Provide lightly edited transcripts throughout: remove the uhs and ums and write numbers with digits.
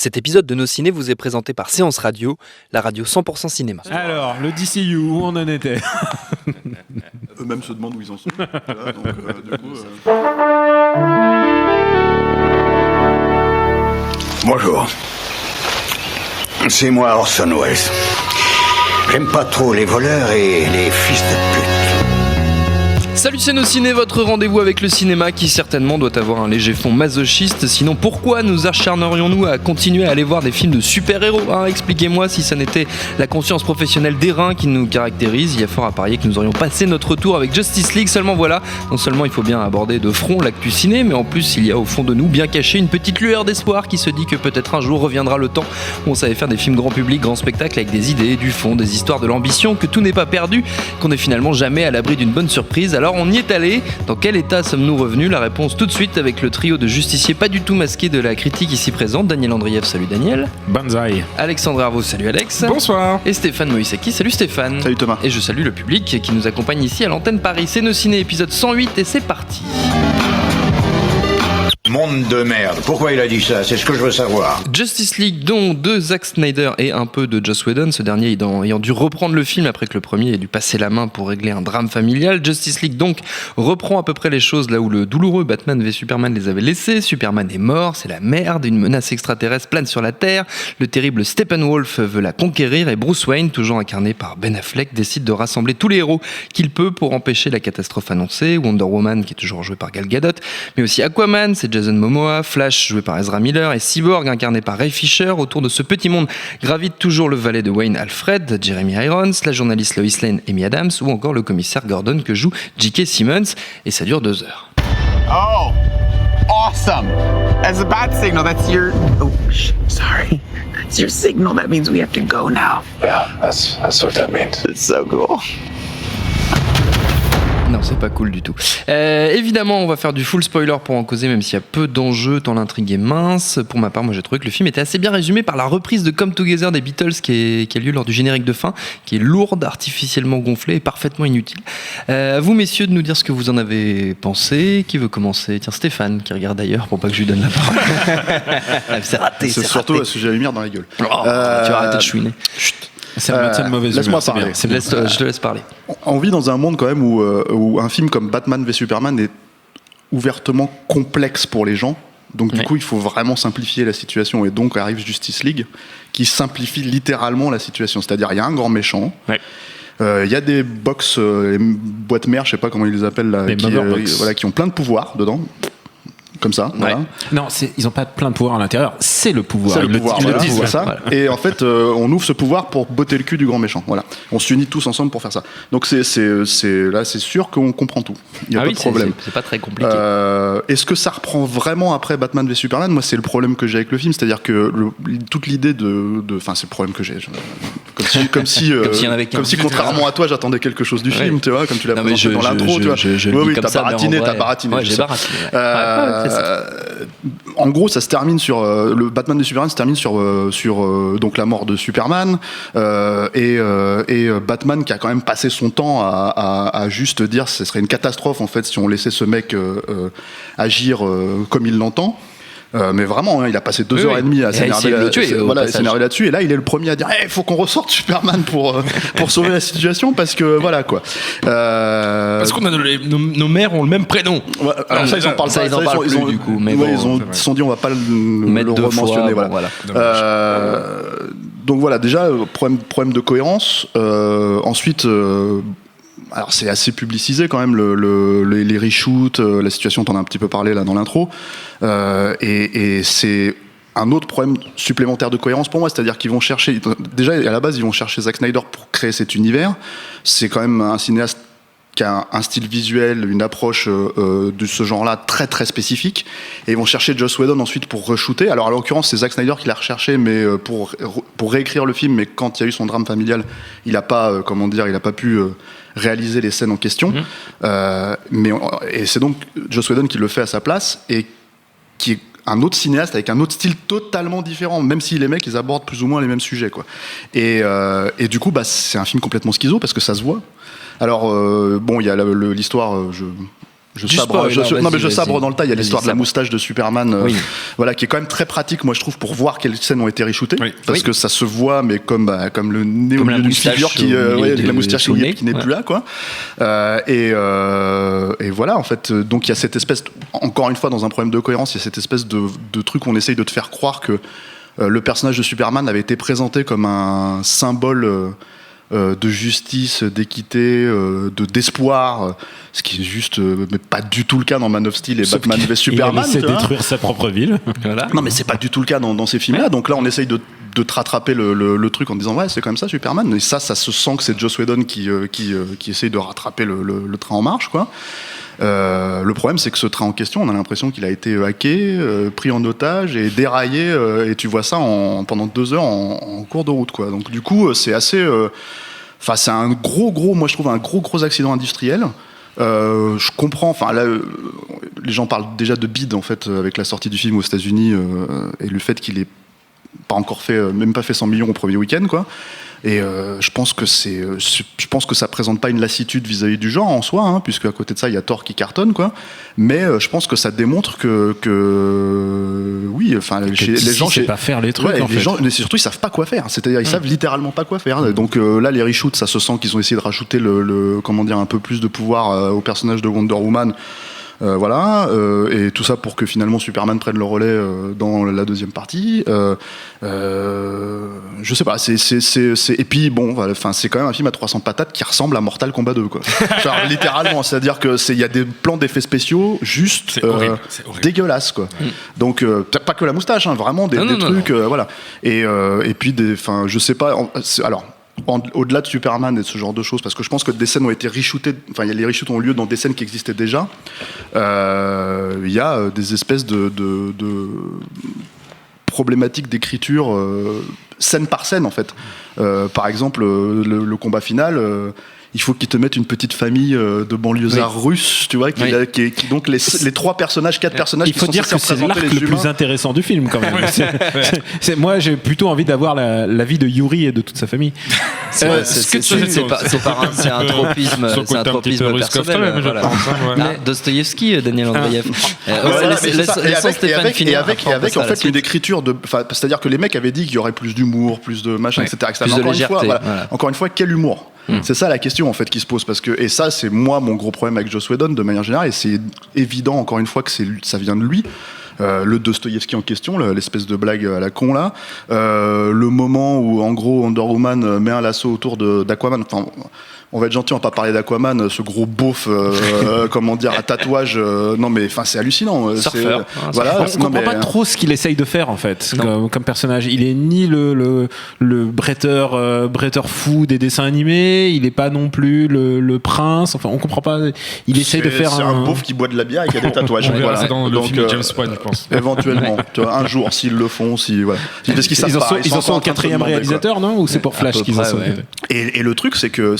Cet épisode de Nos Ciné vous est présenté par Séance Radio, la radio 100% cinéma. Alors, le DCU, où on en était? Eux-mêmes se demandent où ils en sont. Voilà, donc, du coup, Bonjour. C'est moi Orson Welles. J'aime pas trop les voleurs et les fils de pute. Salut, c'est Nos Ciné, votre rendez-vous avec le cinéma qui certainement doit avoir un léger fond masochiste. Sinon, pourquoi nous acharnerions-nous à continuer à aller voir des films de super-héros, hein? Expliquez-moi si ça n'était la conscience professionnelle des reins qui nous caractérise. Il y a fort à parier que nous aurions passé notre tour avec Justice League. Seulement voilà, non seulement il faut bien aborder de front l'actu ciné, mais en plus il y a au fond de nous bien caché une petite lueur d'espoir qui se dit que peut-être un jour reviendra le temps où on savait faire des films grand public, grand spectacle avec des idées, du fond, des histoires, de l'ambition, que tout n'est pas perdu, qu'on n'est finalement jamais à l'abri d'une bonne surprise. Alors on y est allé. Dans quel état sommes-nous revenus? La réponse tout de suite avec le trio de justiciers pas du tout masqués de la critique ici présente. Daniel Andrieff, salut Daniel. Banzai. Alexandre Arvaud, salut Alex. Bonsoir. Et Stéphane Moïsaki, salut Stéphane. Salut Thomas. Et je salue le public qui nous accompagne ici à l'antenne Paris. C'est Nos Ciné, épisode 108 et c'est parti. Monde de merde. Pourquoi il a dit ça? C'est ce que je veux savoir. Justice League, dont de Zack Snyder et un peu de Joss Whedon, ce dernier ayant dû reprendre le film après que le premier ait dû passer la main pour régler un drame familial. Justice League donc reprend à peu près les choses là où le douloureux Batman v Superman les avait laissés. Superman est mort, c'est la merde, une menace extraterrestre plane sur la Terre, le terrible Steppenwolf veut la conquérir et Bruce Wayne, toujours incarné par Ben Affleck, décide de rassembler tous les héros qu'il peut pour empêcher la catastrophe annoncée. Wonder Woman, qui est toujours jouée par Gal Gadot, mais aussi Aquaman, c'est Jason Momoa, Flash joué par Ezra Miller et Cyborg incarné par Ray Fisher. Autour de ce petit monde gravite toujours le valet de Wayne Alfred, Jeremy Irons, la journaliste Lois Lane, Amy Adams ou encore le commissaire Gordon que joue J.K. Simmons, et ça dure 2 heures. Oh, awesome. As a bad signal, that's your... Oh, sorry. That's your signal. That means we have to go now. Yeah, that's what that means. It's so cool. Non, c'est pas cool du tout. Évidemment, on va faire du full spoiler pour en causer, même s'il y a peu d'enjeux, tant l'intrigue est mince. Pour ma part, moi j'ai trouvé que le film était assez bien résumé par la reprise de Come Together des Beatles qui a lieu lors du générique de fin, qui est lourde, artificiellement gonflée et parfaitement inutile. À vous, messieurs, de nous dire ce que vous en avez pensé. Qui veut commencer? Tiens, Stéphane, qui regarde ailleurs pour pas que je lui donne la parole. C'est raté. c'est surtout un sujet à lumière dans la gueule. Tu vas arrêter de chouiner. Chut. C'est le maintien de mauvaise laisse-moi humeur, parler. c'est bien. Je te laisse parler. On vit dans un monde quand même où un film comme Batman v Superman est ouvertement complexe pour les gens. Donc du coup, il faut vraiment simplifier la situation. Et donc arrive Justice League qui simplifie littéralement la situation. C'est-à-dire, il y a un grand méchant. Ouais. Il y a des box, les boîtes mères, je sais pas comment ils les appellent là, Les Motherbox. voilà, qui ont plein de pouvoirs dedans. Comme ça, voilà. Non, ils n'ont pas plein de pouvoir à l'intérieur, c'est le pouvoir. C'est Ils le pouvoir, le voilà, disent. c'est ça. Et en fait, on ouvre ce pouvoir pour botter le cul du grand méchant. Voilà. On s'unit tous ensemble pour faire ça. Donc là, c'est sûr qu'on comprend tout. Il n'y a pas de problème. C'est pas très compliqué. Est-ce que ça reprend vraiment après Batman v Superman? Moi, c'est le problème que j'ai avec le film, c'est-à-dire que toute l'idée enfin, c'est le problème que j'ai. Comme si contrairement à toi, j'attendais quelque chose du film, tu vois, comme tu l'as présenté dans l'intro, tu vois. Oui, t'as baratiné. Ouais, j'ai baratiné. En gros, ça se termine sur le Batman de Superman se termine sur donc la mort de Superman et Batman qui a quand même passé son temps à juste dire ce serait une catastrophe en fait si on laissait ce mec agir comme il l'entend. Mais vraiment, hein, il a passé 2 heures et demie à s'énerver là-dessus. Et là, il est le premier à dire il faut qu'on ressorte Superman pour sauver la situation parce que voilà quoi. Parce qu'on a nos mères ont le même prénom. Ouais, alors ça, ils en parlent pas. Ils ont du coup. Mais ils se sont dit on va pas le rementionner. Voilà. Donc voilà, déjà problème de cohérence. Ensuite. Alors c'est assez publicisé quand même les reshoots, la situation, t'en as un petit peu parlé là dans l'intro, et c'est un autre problème supplémentaire de cohérence pour moi, c'est-à-dire qu'ils vont chercher, déjà à la base ils vont chercher Zack Snyder pour créer cet univers. C'est quand même un cinéaste qui a un style visuel, une approche de ce genre-là très très spécifique, et ils vont chercher Joss Whedon ensuite pour re-shooter. Alors à l'occurrence c'est Zack Snyder qui l'a recherché, mais pour réécrire le film, mais quand il y a eu son drame familial, il a pas pu réaliser les scènes en question. Et c'est donc Joss Whedon qui le fait à sa place, et qui est un autre cinéaste avec un autre style totalement différent, même si les mecs ils abordent plus ou moins les mêmes sujets quoi. Et du coup c'est un film complètement schizo parce que ça se voit. Alors bon, il y a l'histoire, je sabre dans le tas. Il y a l'histoire de la moustache de Superman, voilà, qui est quand même très pratique, moi je trouve, pour voir quelles scènes ont été reshootées, parce que ça se voit, mais comme le nez au milieu d'une figure qui, avec la moustache qui n'est plus là, quoi. Et voilà, en fait, donc il y a cette espèce, encore une fois, dans un problème de cohérence, il y a cette espèce de truc où on essaye de te faire croire que le personnage de Superman avait été présenté comme un symbole de justice, d'équité, d'espoir, ce qui est juste mais pas du tout le cas dans Man of Steel et Batman vs Superman. Il essaie de détruire sa propre ville. Voilà. Non, mais c'est pas du tout le cas dans ces films-là. Donc là, on essaye de te rattraper le truc en disant ouais, c'est quand même ça Superman. Et ça se sent que c'est Joss Whedon qui essaye de rattraper le train en marche, quoi. Le problème, c'est que ce train en question, on a l'impression qu'il a été hacké, pris en otage et déraillé, et tu vois ça pendant 2 heures en cours de route, quoi. Donc du coup, c'est assez, c'est un gros, moi je trouve un gros accident industriel. Je comprends, là, les gens parlent déjà de bid en fait avec la sortie du film aux États-Unis et le fait qu'il ait pas encore même pas fait 100 millions au premier week-end, quoi. Et je pense que ça présente pas une lassitude vis-à-vis du genre en soi, hein, puisque à côté de ça il y a Thor qui cartonne, quoi. Mais je pense que ça démontre que oui, les gens savent pas faire les trucs, en fait. gens, mais surtout ils savent pas quoi faire. C'est-à-dire ils savent littéralement pas quoi faire. Donc là les reshoots, ça se sent qu'ils ont essayé de rajouter un peu plus de pouvoir au personnage de Wonder Woman. Voilà, et tout ça pour que finalement Superman prenne le relais dans la deuxième partie. Je sais pas, et puis bon, voilà, c'est quand même un film à 300 patates qui ressemble à Mortal Kombat 2, quoi. Genre, littéralement, c'est-à-dire que il y a des plans d'effets spéciaux juste c'est horrible. dégueulasses, quoi. Donc pas que la moustache, hein, vraiment des trucs, voilà. Et puis je sais pas. Alors. Au-delà de Superman et de ce genre de choses, parce que je pense que des scènes ont été reshootées, les reshoots ont lieu dans des scènes qui existaient déjà. Il y a des espèces de problématiques d'écriture scène par scène, en fait. Par exemple, le combat final. Il faut qu'ils te mettent une petite famille de banlieusards russes, tu vois, donc les 4 personnages il faut dire que c'est l'arc le plus intéressant du film, quand même. Moi, j'ai plutôt envie d'avoir la vie de Yuri et de toute sa famille. C'est un tropisme personnel. Dostoïevski, Daniel Andreev. Et avec en fait une écriture c'est-à-dire que les mecs avaient dit qu'il y aurait plus d'humour, plus de machin, etc. Plus de légèreté. Encore une fois, quel humour? C'est ça la question en fait qui se pose, parce que, et ça c'est mon gros problème avec Joss Whedon de manière générale, et c'est évident encore une fois que ça vient de lui. Le Dostoïevski en question, l'espèce de blague à la con là, le moment où en gros Wonder Woman met un lasso autour d'Aquaman. On va être gentil, on va pas parler d'Aquaman, ce gros beauf, à tatouage. Non mais c'est hallucinant. Surfeur. Voilà. On comprend pas trop ce qu'il essaye de faire en fait, comme personnage. Il est ni le bretteur fou des dessins animés, il est pas non plus le prince. Enfin, on comprend pas. Il essaye de faire un beauf qui boit de la bière et qui a des tatouages. Voilà. C'est dans le film de James Bond, je pense. Éventuellement, tu vois, un jour s'ils le font, voilà. Parce qu'ils ils en sont au 4e réalisateur, non? Ou c'est pour Flash qu'ils en sont? Et le truc, c'est que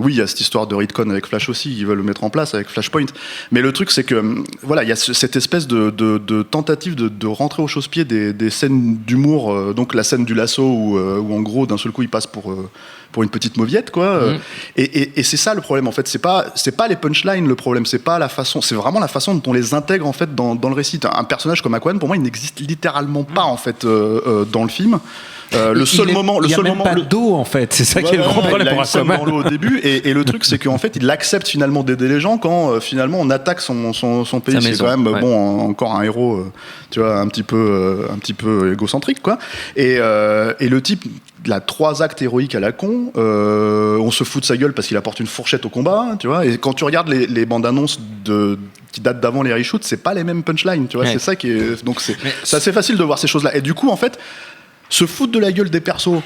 oui, il y a cette histoire de retcon avec Flash aussi, ils veulent le mettre en place avec Flashpoint. Mais le truc, c'est que voilà, il y a cette espèce de tentative de rentrer au chausse-pied des scènes d'humour. Donc la scène du lasso où en gros d'un seul coup il passe pour une petite mauviette, quoi. Et c'est ça le problème en fait. C'est pas les punchlines le problème. C'est pas la façon. C'est vraiment la façon dont on les intègre en fait dans le récit. Un personnage comme Aquaman, pour moi, il n'existe littéralement pas en fait dans le film. Le seul moment, il y a même pas d'eau en fait, c'est ça qui est le gros problème pour Aquaman. Dans l'eau au début, et le truc c'est qu'en fait il accepte finalement d'aider les gens quand finalement on attaque son pays. C'est quand même encore un héros, tu vois, un petit peu égocentrique, quoi. Et le type, il a 3 actes héroïques à la con. On se fout de sa gueule parce qu'il apporte une fourchette au combat, tu vois. Et quand tu regardes les bandes annonces qui datent d'avant les reshoots, c'est pas les mêmes punchlines, tu vois. C'est ça qui est, donc c'est assez facile de voir ces choses là. Et du coup en fait, se foutre de la gueule des persos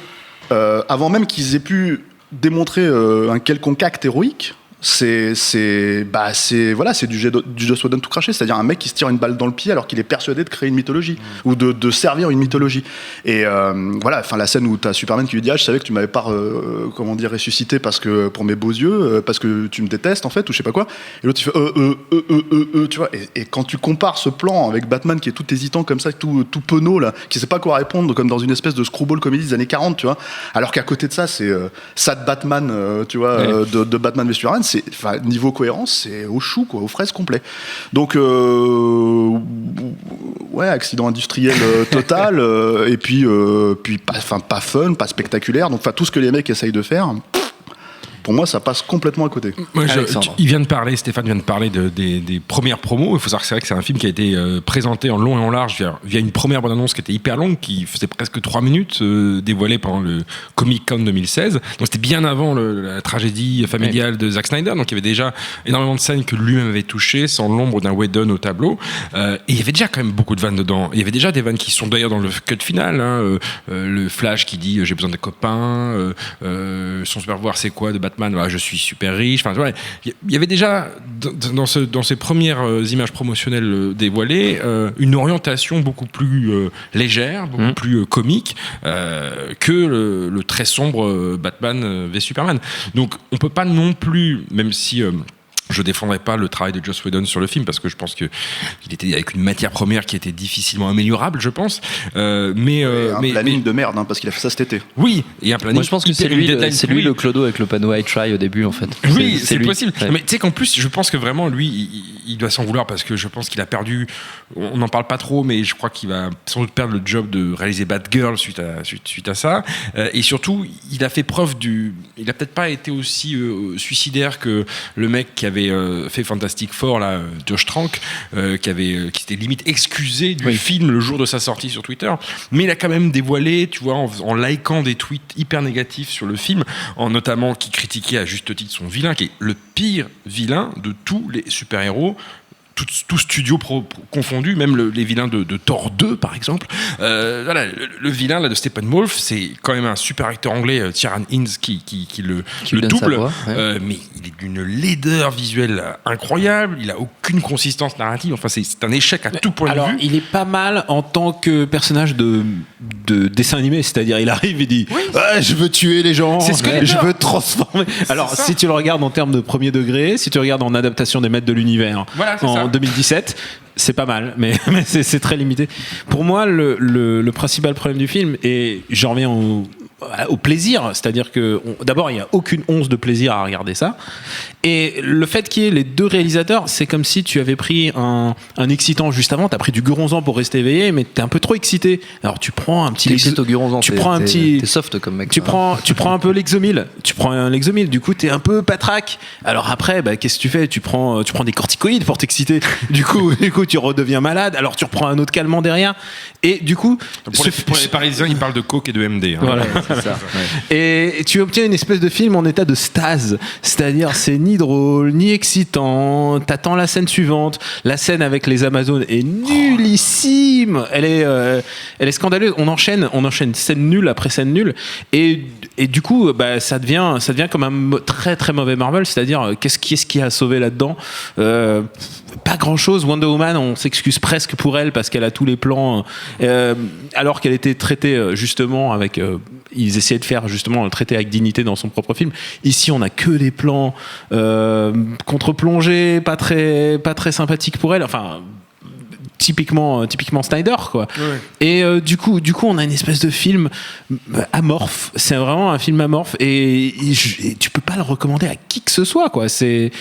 avant même qu'ils aient pu démontrer un quelconque acte héroïque, c'est du Joss Whedon tout craché, c'est-à-dire un mec qui se tire une balle dans le pied alors qu'il est persuadé de créer une mythologie ou de servir une mythologie. Et voilà, la scène où t'as Superman qui lui dit je savais que tu m'avais pas ressuscité parce que pour mes beaux yeux, parce que tu me détestes en fait, ou je sais pas quoi. Et l'autre il fait tu vois. Et quand tu compares ce plan avec Batman qui est tout hésitant comme ça, tout penaud là, qui sait pas quoi répondre, comme dans une espèce de screwball comédie des années 40, tu vois. Alors qu'à côté de ça, c'est Sad Batman, tu vois, de Batman v Superman. niveau cohérence, c'est au chou, quoi, aux fraises complet. Donc, ouais, accident industriel total, et puis pas fun, pas spectaculaire. Donc, tout ce que les mecs essayent de faire. Pour moi, ça passe complètement à côté. Stéphane vient de parler des premières promos. Il faut savoir que c'est vrai que c'est un film qui a été présenté en long et en large via une première bande-annonce qui était hyper longue, qui faisait presque 3 minutes, dévoilée pendant le Comic-Con 2016. Donc c'était bien avant la tragédie familiale de Zack Snyder. Donc il y avait déjà énormément de scènes que lui-même avait touchées, sans l'ombre d'un Whedon au tableau. Et il y avait déjà quand même beaucoup de vannes dedans. Il y avait déjà des vannes qui sont d'ailleurs dans le cut final. Le Flash qui dit j'ai besoin de copains, son super pouvoir c'est quoi de Batman, voilà, je suis super riche. Enfin, ouais, il y avait déjà dans ces premières images promotionnelles dévoilées une orientation beaucoup plus légère, beaucoup plus comique que le très sombre Batman v Superman. Donc on peut pas non plus, même si je défendrai pas le travail de Joss Whedon sur le film parce que je pense qu'il était avec une matière première qui était difficilement améliorable, je pense. Mais planning de merde, parce qu'il a fait ça cet été. Oui, et un planning. Moi, je pense que c'est lui le clodo avec le panneau I Try au début, en fait. Oui, c'est possible. Ouais. Mais tu sais qu'en plus, je pense que vraiment, lui, il doit s'en vouloir parce que je pense qu'il a perdu. On n'en parle pas trop, mais je crois qu'il va sans doute perdre le job de réaliser Batgirl suite à ça. Et surtout, il a fait preuve il a peut-être pas été aussi suicidaire que le mec qui avait fait Fantastic Four, là, Josh Trank, qui s'était limite excusé du film le jour de sa sortie sur Twitter. Mais il a quand même dévoilé, tu vois, en likant des tweets hyper négatifs sur le film, notamment qui critiquait à juste titre son vilain, qui est le pire vilain de tous les super-héros. Tout studio confondu, même les vilains de Thor 2 par exemple. Voilà, le vilain là de Steppenwolf, c'est quand même un super acteur anglais, Ciarán Hinds, qui le double, voix, mais il est d'une laideur visuelle incroyable. Il a aucune consistance narrative. Enfin, c'est un échec à tout point de vue. Alors, il est pas mal en tant que personnage de dessin animé, c'est-à-dire il arrive et dit je veux tuer les gens, je veux transformer. Alors, si tu le regardes en termes de premier degré, si tu regardes en adaptation des Maîtres de l'univers, voilà, en 2017, c'est pas mal, mais c'est très limité. Pour moi, le principal problème du film, et j'en reviens au plaisir, c'est-à-dire que d'abord il n'y a aucune once de plaisir à regarder ça, et le fait qu'il y ait les deux réalisateurs, c'est comme si tu avais pris un excitant juste avant, t'as pris du Guronzan pour rester éveillé, mais t'es un peu trop excité, alors tu prends un petit t'es soft comme mec, tu prends un peu l'Exomil, du coup t'es un peu patraque, alors après qu'est-ce que tu fais, tu prends des corticoïdes pour t'exciter, du coup tu redeviens malade, alors tu reprends un autre calmant derrière, et du coup pour les Parisiens, ils parlent de coke et de MD, voilà. C'est ça, et tu obtiens une espèce de film en état de stase, c'est-à-dire c'est ni drôle ni excitant, t'attends la scène suivante, la scène avec les Amazones est nullissime, elle est scandaleuse, on enchaîne scène nulle après scène nulle, et du coup ça devient comme un très très mauvais Marvel, c'est-à-dire qu'est-ce qui a sauvé là-dedans, pas grand-chose. Wonder Woman, on s'excuse presque pour elle parce qu'elle a tous les plans, alors qu'elle était traitée justement avec ils essayaient de faire justement le traité avec dignité dans son propre film. Ici, on a que des plans contre-plongés, pas très sympathiques pour elle. Enfin, typiquement Snyder, quoi. Ouais. Et du coup, on a une espèce de film amorphe. C'est vraiment un film amorphe et tu peux pas le recommander à qui que ce soit, quoi. C'est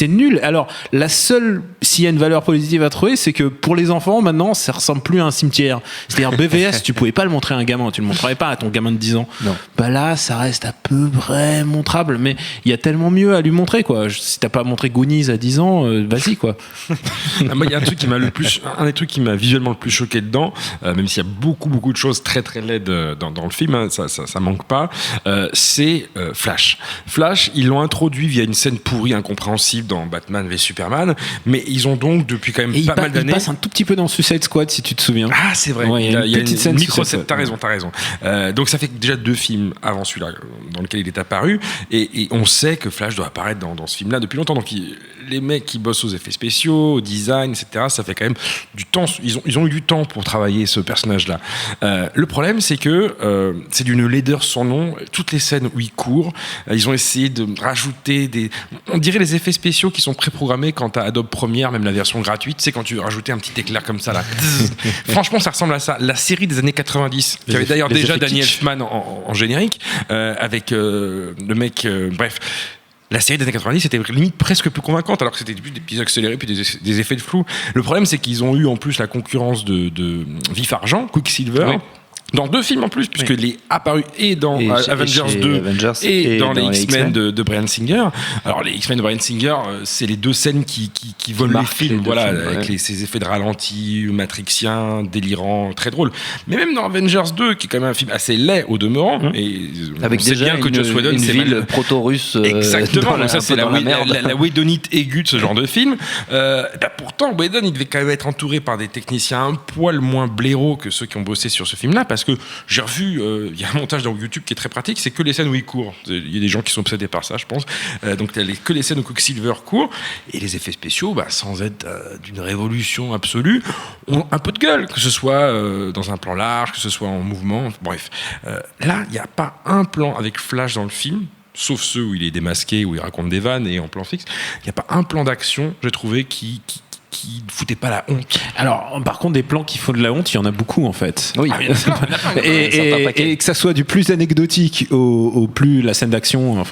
nul. Alors, la seule, s'il y a une valeur positive à trouver, c'est que pour les enfants, maintenant, ça ressemble plus à un cimetière. C'est-à-dire BVS, tu pouvais pas le montrer à un gamin. Tu le montrerais pas à ton gamin de 10 ans. Non. Là, ça reste à peu près montrable, mais il y a tellement mieux à lui montrer, quoi. Si t'as pas montré Goonies à 10 ans, vas-y, quoi. Il y a un truc qui m'a un des trucs qui m'a visuellement le plus choqué dedans, même s'il y a beaucoup de choses très très laides dans le film, hein, ça manque pas, c'est Flash. Flash, ils l'ont introduit via une scène pourrie incompréhensible dans Batman v Superman, mais ils ont donc depuis quand même pas mal d'années. Il passe un tout petit peu dans Suicide Squad, si tu te souviens. Ah, c'est vrai. Ouais, il y a une petite scène. Micro-scène. T'as raison. Donc ça fait déjà 2 films avant celui-là dans lequel il est apparu, et on sait que Flash doit apparaître dans ce film-là depuis longtemps. Donc les mecs qui bossent aux effets spéciaux, au design, etc., ça fait quand même du temps. Ils ont eu du temps pour travailler ce personnage-là. Le problème, c'est que c'est d'une laideur sans nom. Toutes les scènes où il court, ils ont essayé de rajouter on dirait les effets spéciaux qui sont préprogrammés quand t'as Adobe Premiere, même la version gratuite. C'est quand tu rajoutais un petit éclair comme ça là. Franchement, ça ressemble à ça. La série des années 90, qui avait d'ailleurs déjà Danny Elfman en générique, avec le mec. Bref. la série des années 90 était limite presque plus convaincante, alors que c'était plus des petits accélérés puis des effets de flou. Le problème, c'est qu'ils ont eu en plus la concurrence de Vif Argent, Quicksilver. Oui. Dans 2 films en plus, puisqu'il est apparu et dans Avengers 2 et dans les X-Men de Bryan Singer. Alors, les X-Men de Bryan Singer, c'est les 2 scènes qui volent les films, voilà, avec ces effets de ralenti, matrixiens, délirants, très drôles. Mais même dans Avengers 2, qui est quand même un film assez laid au demeurant, et avec déjà bien que Joss Whedon, une c'est ville proto-russe. Exactement, donc ça c'est la merde. Whedonite aiguë de ce genre de film. Pourtant, Whedon, il devait quand même être entouré par des techniciens un poil moins blaireaux que ceux qui ont bossé sur ce film-là, parce que j'ai revu, il y a un montage dans YouTube qui est très pratique, c'est que les scènes où il court. Il y a des gens qui sont obsédés par ça, je pense. Donc il y a que les scènes où Quicksilver court, et les effets spéciaux, sans être d'une révolution absolue, ont un peu de gueule, que ce soit dans un plan large, que ce soit en mouvement, bref. Là, il n'y a pas un plan avec Flash dans le film, sauf ceux où il est démasqué, où il raconte des vannes et en plan fixe. Il n'y a pas un plan d'action, j'ai trouvé, qui ne foutait pas la honte. Alors, par contre, des plans qui font de la honte, il y en a beaucoup en fait. Oui. Et que ça soit du plus anecdotique au plus la scène d'action,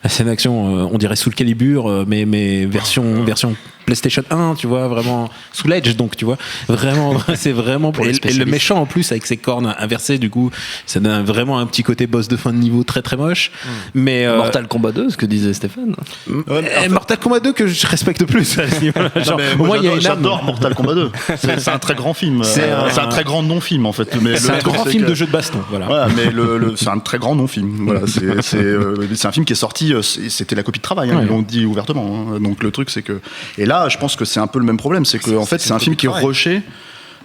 on dirait Soul Calibur, mais version PlayStation 1, tu vois, vraiment sous l'edge, donc tu vois, vraiment, c'est vraiment pour et le méchant en plus avec ses cornes inversées, du coup, ça donne vraiment un petit côté boss de fin de niveau très très moche. Mais Mortal Kombat 2, ce que disait Stéphane. Mortal Kombat 2 que je respecte plus. Genre, au moins il y a une âme. J'adore Mortal Kombat 2. C'est un très grand film. C'est un très grand non-film en fait. Mais c'est un grand film de jeu de baston. Voilà. Mais c'est un très grand non-film. Voilà, c'est un film qui est sorti. C'était la copie de travail. Ils l'ont dit ouvertement. Donc le truc c'est que là, je pense que c'est un peu le même problème, c'est que en fait, c'est un film qui est rushé.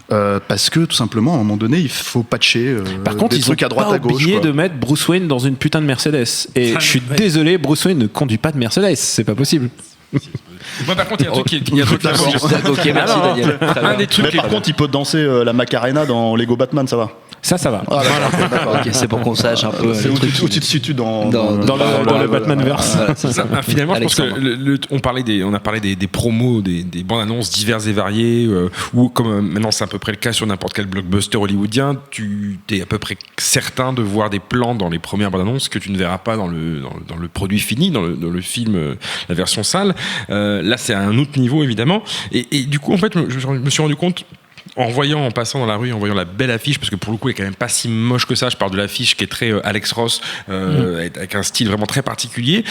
Parce que tout simplement, à un moment donné, il faut patcher Par contre, des trucs à droite à gauche. Ils ont oublié de mettre Bruce Wayne dans une putain de Mercedes. Et je suis désolé, Bruce Wayne ne conduit pas de Mercedes, c'est pas possible. Moi, par contre, il y a un truc qui Ok, merci Daniel. Un des trucs. Mais par contre, il peut danser la Macarena dans Lego Batman, ça va. Ça va. Ah, d'accord. Ok, c'est pour qu'on sache un peu. C'est où tu te situes dans le Batman-verse. Finalement, je pense que on a parlé des promos, des bandes annonces diverses et variées, ou comme maintenant c'est à peu près le cas sur n'importe quel blockbuster hollywoodien, tu es à peu près certain de voir des plans dans les premières bandes annonces que tu ne verras pas dans le produit fini, dans le film, la version sale. Là, c'est à un autre niveau évidemment. Et du coup, en fait, je me suis rendu compte. En passant dans la rue, en voyant la belle affiche, parce que pour le coup, elle est quand même pas si moche que ça. Je parle de l'affiche qui est très Alex Ross, avec un style vraiment très particulier.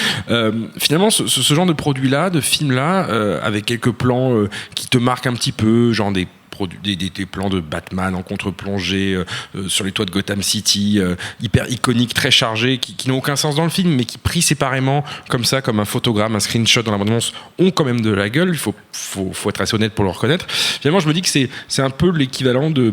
Finalement, ce genre de produit-là, de film-là, avec quelques plans qui te marquent un petit peu, genre des plans de Batman en contre-plongée sur les toits de Gotham City, hyper iconiques, très chargés, qui n'ont aucun sens dans le film, mais qui pris séparément, comme ça, comme un photogramme, un screenshot dans la bande-annonce, ont quand même de la gueule. Il faut être assez honnête pour le reconnaître. Finalement, je me dis que c'est un peu l'équivalent de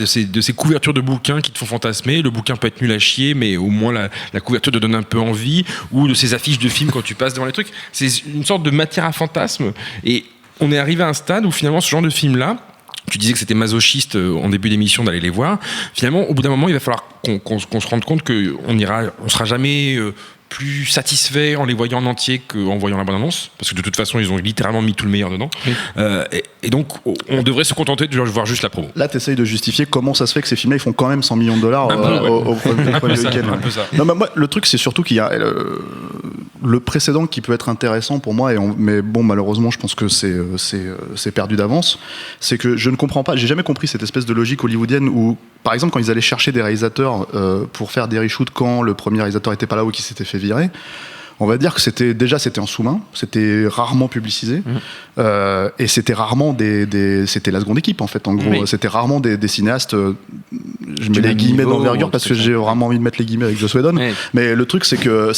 ces couvertures de bouquins qui te font fantasmer. Le bouquin peut être nul à chier, mais au moins la couverture te donne un peu envie, ou de ces affiches de films quand tu passes devant les trucs. C'est une sorte de matière à fantasme. Et on est arrivé à un stade où finalement, ce genre de film-là, tu disais que c'était masochiste en début d'émission d'aller les voir. Finalement, au bout d'un moment, il va falloir qu'on se rende compte qu'on sera jamais plus satisfait en les voyant en entier qu'en voyant la bande-annonce, parce que de toute façon, ils ont littéralement mis tout le meilleur dedans. Oui. Et donc, on devrait se contenter de voir juste la promo. Là, tu essayes de justifier comment ça se fait que ces films-là, ils font quand même $100 millions au premier week-end. Non, mais moi, le truc, c'est surtout qu'il y a le précédent qui peut être intéressant pour moi, mais bon, malheureusement, je pense que c'est perdu d'avance. C'est que je ne comprends pas, j'ai jamais compris cette espèce de logique hollywoodienne où, par exemple, quand ils allaient chercher des réalisateurs pour faire des reshoots quand le premier réalisateur était pas là ou qui s'était fait virer, on va dire que c'était en sous-main, c'était rarement publicisé, et c'était rarement c'était la seconde équipe en fait. En gros, c'était rarement des cinéastes. Je mets les guillemets d'envergure parce que j'ai vraiment envie de mettre les guillemets avec Joss Whedon. Oui. Mais le truc, c'est que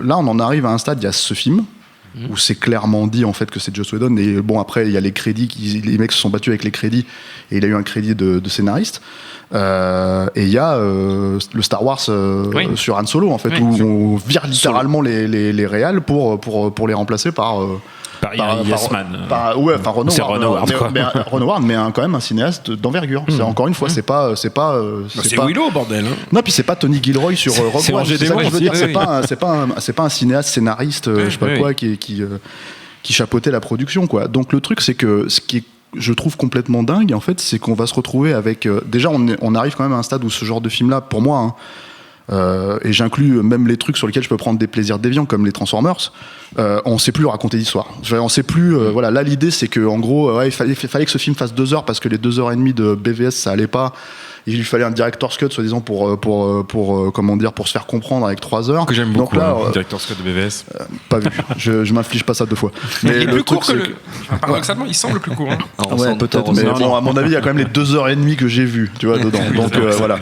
là, on en arrive à un stade. Il y a ce film où c'est clairement dit en fait que c'est Joss Whedon. Et bon, après, il y a les crédits. Les mecs se sont battus avec les crédits, et il a eu un crédit de scénariste. Et il y a le Star Wars sur Han Solo en fait, où on vire littéralement les réals pour les remplacer par Yes Man. Ron Howard, mais quand même un cinéaste d'envergure. C'est encore une fois, c'est pas Willow, bordel. Hein. Non, puis c'est pas Tony Gilroy sur Rogue One. C'est ça que je veux dire. C'est pas un cinéaste scénariste, je sais pas quoi, qui chapeautait la production, quoi. Donc le truc, c'est que ce qui est, je trouve, complètement dingue, en fait, c'est qu'on va se retrouver avec. Déjà, on arrive quand même à un stade où ce genre de film-là, pour moi, et j'inclus même les trucs sur lesquels je peux prendre des plaisirs déviants comme les Transformers, on sait plus raconter d'histoire. On sait plus. Voilà, là l'idée c'est que en gros, il fallait que ce film fasse 2 heures parce que les 2h30 de BVS ça allait pas. Il lui fallait un director's cut soi-disant pour comment dire, pour se faire comprendre avec 3 heures. Que j'aime Donc beaucoup, là, director's cut de BVS. Pas vu. Je m'inflige pas ça 2 fois. Mais il est le plus court truc, que c'est le. Paradoxalement, il semble plus court. Hein. Ouais, peut-être, mais bon, à mon avis, il y a quand même les 2h30 que j'ai vues, tu vois, dedans. Donc voilà.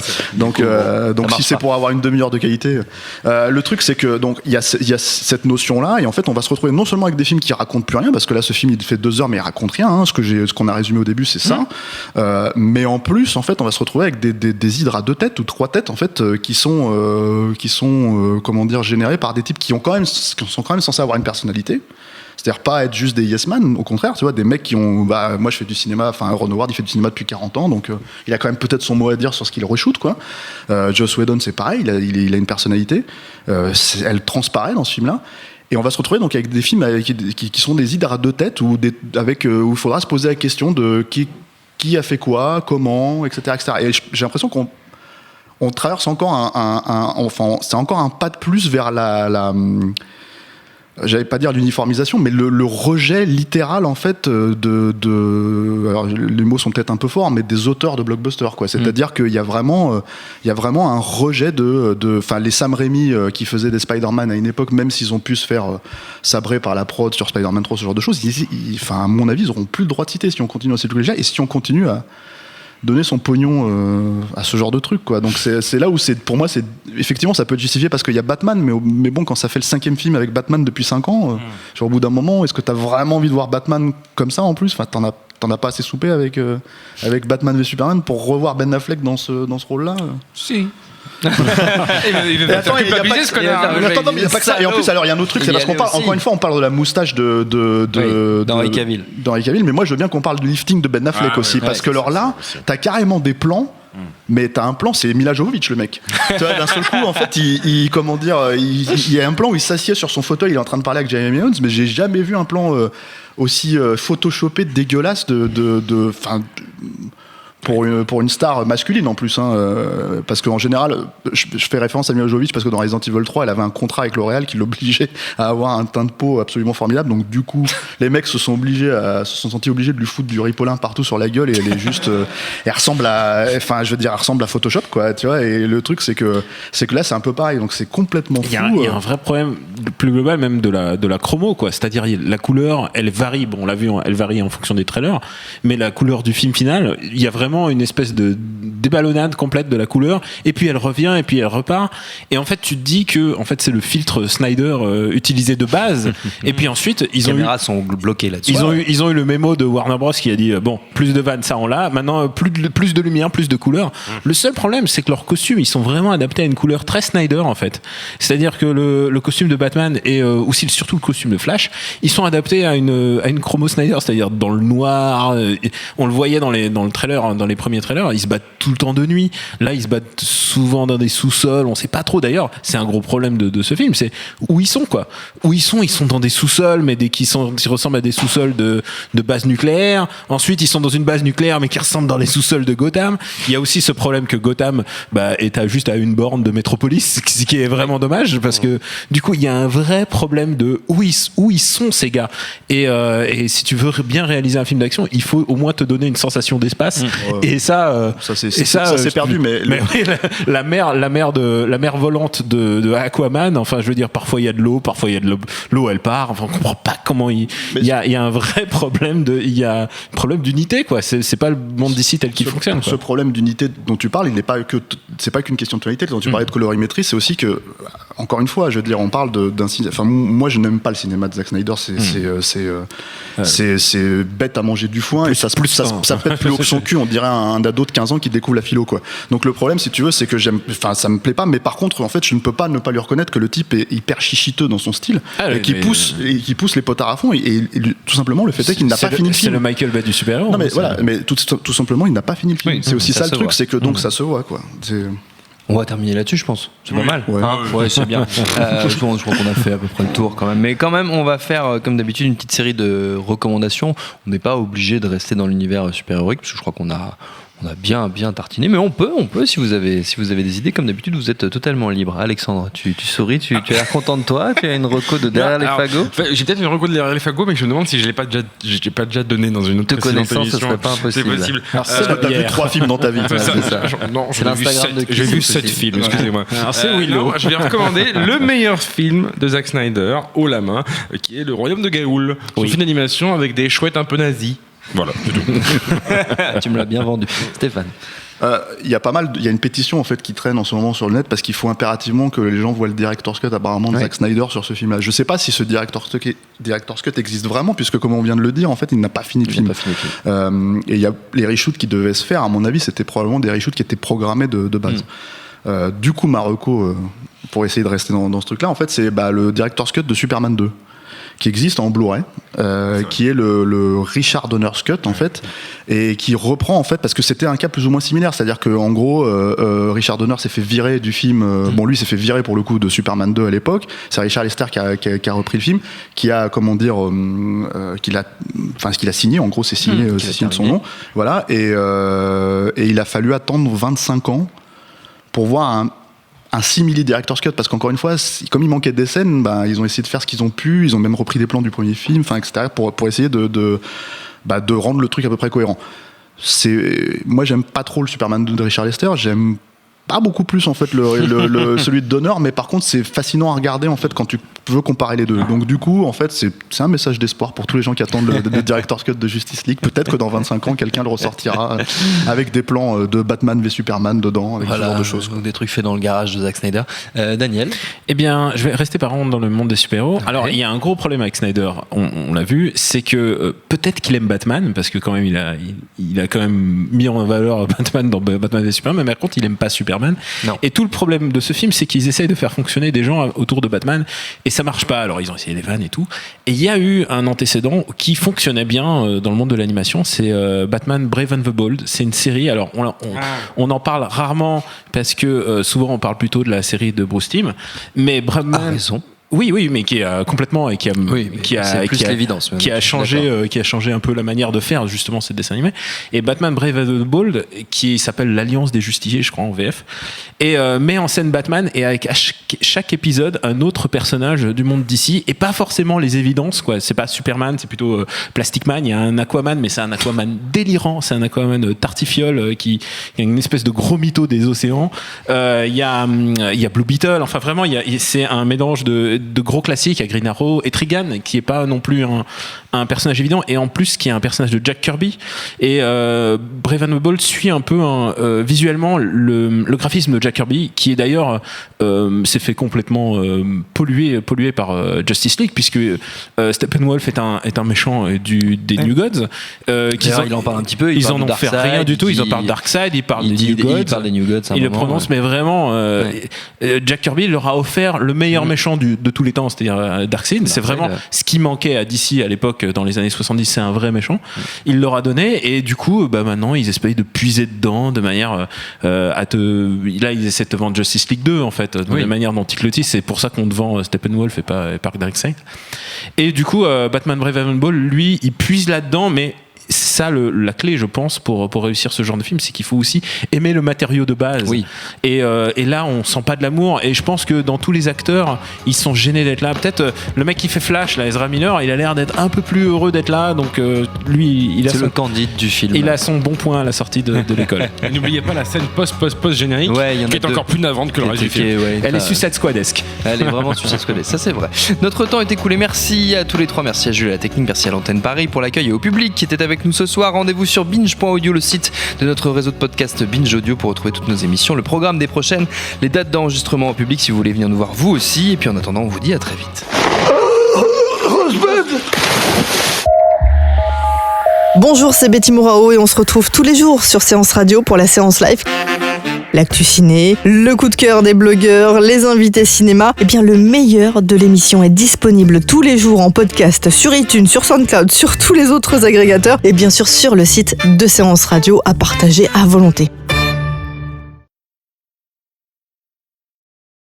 Donc si c'est pour avoir une demi-heure de qualité, le truc c'est que donc il y a cette notion-là, et en fait, on va se retrouver non seulement avec des films qui racontent plus rien, parce que là, ce film il fait 2 heures, mais il raconte rien. Hein, ce qu'on a résumé au début, c'est ça. Mais en plus, en fait, on va se retrouver avec des hydres à 2 têtes ou 3 têtes, en fait, qui sont comment dire, générés par des types qui sont quand même censés avoir une personnalité. C'est-à-dire pas être juste des yes man, au contraire, tu vois, des mecs qui ont, moi je fais du cinéma, enfin Ron Howard il fait du cinéma depuis 40 ans, donc il a quand même peut-être son mot à dire sur ce qu'il reshoot, quoi. Joss Whedon c'est pareil, il a une personnalité, elle transparaît dans ce film-là. Et on va se retrouver donc avec des films qui sont des hydres à 2 têtes où il faudra se poser la question de qui a fait quoi, comment, etc. Et j'ai l'impression qu'on traverse encore c'est encore un pas de plus vers j'allais pas dire l'uniformisation, mais le rejet littéral en fait alors les mots sont peut-être un peu forts, mais des auteurs de blockbusters, quoi. C'est-à-dire qu'il y a vraiment un rejet enfin les Sam Raimi qui faisaient des Spider-Man à une époque, même s'ils ont pu se faire sabrer par la prod sur Spider-Man 3, ce genre de choses, enfin à mon avis ils auront plus le droit de citer si on continue à ces trucs-là, et si on continue à donner son pognon à ce genre de truc, quoi. Donc c'est là où pour moi effectivement ça peut être justifié parce qu'il y a Batman, mais bon, quand ça fait le 5e film avec Batman depuis 5 ans, au bout d'un moment, est-ce que t'as vraiment envie de voir Batman comme ça en plus? Enfin, t'en as pas assez soupé avec Batman v Superman pour revoir Ben Affleck dans ce rôle-là? Si. Il va faire culpabiliser ce connard. Attends, mais il n'y a pas que ça. Et en plus, alors il y a un autre truc, c'est parce qu'on parle, encore une fois, on parle de la moustache d'Henry Cavill. D'Henry Cavill, mais moi je veux bien qu'on parle du lifting de Ben Affleck aussi, parce que alors là, t'as carrément des plans. Mais t'as un plan, c'est Mila Jovovich, le mec. Tu vois, d'un seul coup, en fait, il y a un plan où il s'assied sur son fauteuil, il est en train de parler avec Jeremy Irons, mais j'ai jamais vu un plan aussi photoshopé, dégueulasse pour une star masculine en plus, hein, parce qu'en général, je fais référence à Mila Jovovich parce que dans Resident Evil 3, elle avait un contrat avec L'Oréal qui l'obligeait à avoir un teint de peau absolument formidable. Donc du coup, les mecs se sont sentis obligés de lui foutre du Ripolin partout sur la gueule, et elle est juste, elle ressemble à Photoshop, quoi, tu vois. Et le truc, c'est que là, c'est un peu pareil. Donc c'est complètement fou. Il y a un vrai problème plus global même de la chromo, quoi. C'est-à-dire la couleur, elle varie. Bon, on l'a vu, elle varie en fonction des trailers, mais la couleur du film final, il y a vraiment une espèce de déballonnade complète de la couleur, et puis elle revient et puis elle repart, et en fait tu te dis que en fait c'est le filtre Snyder utilisé de base, et puis ensuite les caméras sont bloquées là-dessus. Ils ont eu le mémo de Warner Bros qui a dit bon, plus de vannes, ça on l'a, maintenant plus de lumière, plus de couleurs. Le seul problème, c'est que leurs costumes, ils sont vraiment adaptés à une couleur très Snyder en fait. C'est-à-dire que le costume de Batman et aussi surtout le costume de Flash, ils sont adaptés à une chromo Snyder, c'est-à-dire dans le noir. On le voyait dans le trailer, dans les premiers trailers, ils se battent tout le temps de nuit. Là, ils se battent souvent dans des sous-sols. On sait pas trop. D'ailleurs, c'est un gros problème de ce film. C'est où ils sont, quoi. Où ils sont dans des sous-sols, mais qui ressemblent à des sous-sols de bases nucléaires. Ensuite, ils sont dans une base nucléaire, mais qui ressemblent dans les sous-sols de Gotham. Il y a aussi ce problème que Gotham est juste à une borne de Métropolis, ce qui est vraiment dommage, parce que du coup, il y a un vrai problème de où ils sont, ces gars. Et si tu veux bien réaliser un film d'action, il faut au moins te donner une sensation d'espace. Et ça c'est perdu, mais oui, la mer volante de Aquaman, enfin je veux dire, parfois il y a de l'eau, parfois il y a de l'eau elle part, enfin on comprend pas comment il y a un vrai problème d'unité, quoi. C'est pas le monde d'ici tel qu'il fonctionne, quoi. Ce problème d'unité dont tu parles, c'est pas qu'une question de tonalité. Dont tu parlais de colorimétrie, c'est aussi que, encore une fois, je veux dire, on parle d'un cinéma. Enfin, moi je n'aime pas le cinéma de Zack Snyder, c'est bête à manger du foin, et ça pète plus haut que son cul, on dirait un ado de 15 ans qui découvre la philo, quoi. Donc le problème, si tu veux, c'est que ça me plaît pas, mais par contre, en fait, je ne peux pas ne pas lui reconnaître que le type est hyper chichiteux dans son style, et qui pousse les potards à fond, et tout simplement, le fait est qu'il n'a pas fini le film. C'est le Michael Bay du super-héros. Non, mais voilà, mais tout simplement, il n'a pas fini le film. Oui, c'est aussi ça le truc, c'est que donc ça se voit, quoi. On va terminer là-dessus, je pense. C'est pas mal. Ouais, ouais, c'est bien. Je crois qu'on a fait à peu près le tour quand même. Mais quand même, on va faire, comme d'habitude, une petite série de recommandations. On n'est pas obligé de rester dans l'univers super-héroïque, parce que je crois qu'on a On a bien tartiné, mais on peut, si vous avez des idées, comme d'habitude, vous êtes totalement libre. Alexandre, tu souris, tu as l'air content de toi, tu as une reco de derrière les fagots. J'ai peut-être une reco de derrière les fagots, mais je me demande si je l'ai pas déjà donné dans une autre connaissance, ce serait pas impossible. C'est possible. Alors, t'as vu 3 films dans ta vie. C'est ça. Non, j'ai vu 7 films, excusez-moi. Alors c'est Willow. Je vais recommander le meilleur film de Zack Snyder, haut la main, qui est Le Royaume de Gaoul. C'est un film d'animation avec des chouettes un peu nazis. Voilà, c'est tout. Tu me l'as bien vendu. Stéphane. Il y a une pétition en fait qui traîne en ce moment sur le net parce qu'il faut impérativement que les gens voient le director's cut apparemment de Zack Snyder sur ce film-là. Je sais pas si ce director's cut existe vraiment, puisque comme on vient de le dire, en fait, il n'a pas fini le film. Et il y a les reshoots qui devaient se faire. À mon avis, c'était probablement des reshoots qui étaient programmés de base. Du coup, Marocco, pour essayer de rester dans ce truc-là, en fait, c'est le director's cut de Superman 2. Qui existe en Blu-ray, qui est le Richard Donner's Cut en fait, et qui reprend en fait parce que c'était un cas plus ou moins similaire, c'est-à-dire que en gros Richard Donner s'est fait virer du film, lui s'est fait virer pour le coup de Superman 2 à l'époque, c'est Richard Lester qui a repris le film, qui a qu'il a signé, en gros c'est signé de son nom, voilà, et il a fallu attendre 25 ans pour voir un simili director's cut, parce qu'encore une fois, comme il manquait des scènes, ils ont essayé de faire ce qu'ils ont pu, ils ont même repris des plans du premier film, etc., pour essayer de rendre le truc à peu près cohérent. Moi, j'aime pas trop le Superman de Richard Lester, j'aime pas beaucoup plus en fait celui de Donner, mais par contre c'est fascinant à regarder en fait quand tu veux comparer les deux. Donc du coup en fait c'est un message d'espoir pour tous les gens qui attendent le director's cut de Justice League. Peut-être que dans 25 ans quelqu'un le ressortira avec des plans de Batman v Superman dedans, avec ce genre de choses. Donc des trucs faits dans le garage de Zack Snyder. Daniel. Eh bien, je vais rester par contre dans le monde des super-héros. Alors, il y a un gros problème avec Snyder, on l'a vu, c'est que peut-être qu'il aime Batman, parce que quand même il a quand même mis en valeur Batman dans Batman v Superman, mais par contre il aime pas Superman. Non. Et tout le problème de ce film, c'est qu'ils essayent de faire fonctionner des gens autour de Batman, et ça marche pas. Alors ils ont essayé les vannes et tout, et il y a eu un antécédent qui fonctionnait bien dans le monde de l'animation, c'est Batman Brave and the Bold. C'est une série, alors on en parle rarement parce que souvent on parle plutôt de la série de Bruce Timm, mais Batman... Ah, raison. Oui, mais qui a complètement et qui a changé un peu la manière de faire justement ces dessins animés. Et Batman Brave and the Bold, qui s'appelle l'Alliance des Justiciers, je crois en VF, et met en scène Batman, et avec chaque épisode un autre personnage du monde d'ici, et pas forcément les évidences quoi. C'est pas Superman, c'est plutôt Plastic Man. Il y a un Aquaman, mais c'est un Aquaman délirant, c'est un Aquaman tartifiole qui a une espèce de gros mytho des océans. Il y a Blue Beetle. Enfin vraiment, c'est un mélange de gros classiques, à Green Arrow et Trigan, qui est pas non plus un personnage évident, et en plus qui est un personnage de Jack Kirby. Et Brave and the Bold suit un peu visuellement le graphisme de Jack Kirby, qui est d'ailleurs s'est fait complètement polluer par Justice League, puisque Steppenwolf est un méchant des New Gods. Il en parle un petit peu. Ils en ont fait rien du tout. Ils en parlent Darkseid, ils parlent des New Gods. Il parle des New Gods. Il le prononce, mais vraiment, Jack Kirby leur a offert le meilleur méchant de tous les temps, c'est-à-dire Darkseid. C'est vraiment ce qui manquait à DC à l'époque, dans les années 70, c'est un vrai méchant. Il leur a donné, et du coup, maintenant, ils essayent de puiser dedans de manière là, ils essaient de te vendre Justice League 2, en fait, de la manière dont ils le disent. C'est pour ça qu'on te vend Steppenwolf et pas Darkseid. Et du coup, Batman Brave and the Bold, lui, il puise là-dedans, mais ça, la clé, je pense, pour réussir ce genre de film, c'est qu'il faut aussi aimer le matériau de base. Oui. Et là, on sent pas de l'amour. Et je pense que dans tous les acteurs, ils sont gênés d'être là. Peut-être le mec qui fait Flash, là, Ezra Miller, il a l'air d'être un peu plus heureux d'être là. Donc lui, il a le Candide du film. Il a son bon point à la sortie de l'école. Et n'oubliez pas la scène post générique, qui est encore plus navrante que le reste du film. Elle est Suicide Squadesque. Elle est vraiment Suicide Squadesque. Ça, c'est vrai. Notre temps est écoulé. Merci à tous les trois. Merci à Jules à la technique. Merci à l'antenne Paris pour l'accueil et au public qui était avec nous ce soir. Rendez-vous sur binge.audio, le site de notre réseau de podcast Binge Audio, pour retrouver toutes nos émissions, le programme des prochaines, les dates d'enregistrement en public si vous voulez venir nous voir vous aussi. Et puis en attendant, on vous dit à très vite. Bonjour, c'est Betty Mourao et on se retrouve tous les jours sur Séance Radio pour la séance live. L'actu ciné, le coup de cœur des blogueurs, les invités cinéma. Eh bien, le meilleur de l'émission est disponible tous les jours en podcast sur iTunes, sur SoundCloud, sur tous les autres agrégateurs et bien sûr sur le site de Séance Radio, à partager à volonté.